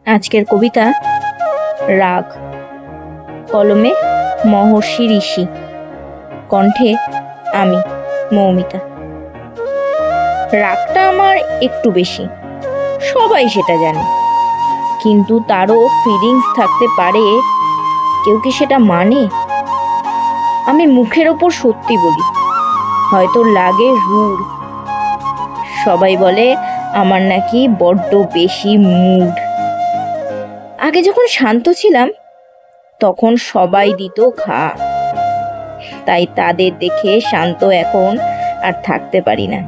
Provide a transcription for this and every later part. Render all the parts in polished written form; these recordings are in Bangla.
আজকের কবিতা রাগ। কলমে মহর্ষি ঋষি, কণ্ঠে আমি মৌমিতা। রাগটা আমার একটু বেশি, সবাই সেটা জানে, কিন্তু তারও ফিলিংস থাকতে পারে। কেউ কি সেটা মানে? আমি মুখের ওপর সত্যি বলি, হয়তো লাগে রূঢ়। সবাই বলে আমার নাকি বড্ড বেশি মুড। আগে যখন শান্ত ছিলাম তখন সবাই দিত ঘা, তাই তাদের দেখে শান্ত এখন আর থাকতে পারি না।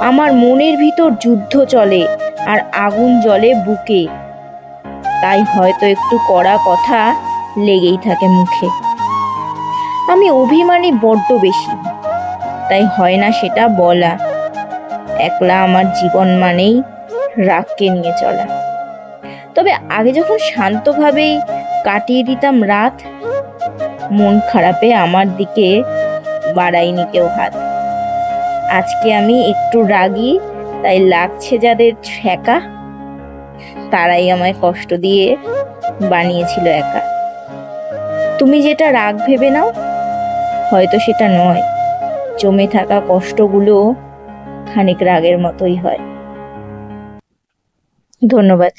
আমার মনের ভিতর যুদ্ধ চলে আর আগুন জ্বলে বুকে, তাই হয়তো একটু কড়া কথা লেগেই থাকে মুখে। আমি অভিমানী বড্ড বেশি, তাই হয় না সেটা বলা। একলা আমার জীবন মানেই রাগকে নিয়ে চলা। তবে আগে যখন শান্তভাবেই কাটিয়ে দিতাম রাত, মন খারাপে আমার দিকে বাড়ায়নি কেউ হাত। আজকে আমি একটু রাগী, তাই লাগছে যাদের ছ্যাঁকা, তারাই আমায় কষ্ট দিয়ে বানিয়েছিল একা। তুমি যেটা রাগ ভেবে নাও, হয়তো সেটা নয়। জমে থাকা কষ্টগুলো খানিক রাগের মতোই হয়। ধন্যবাদ।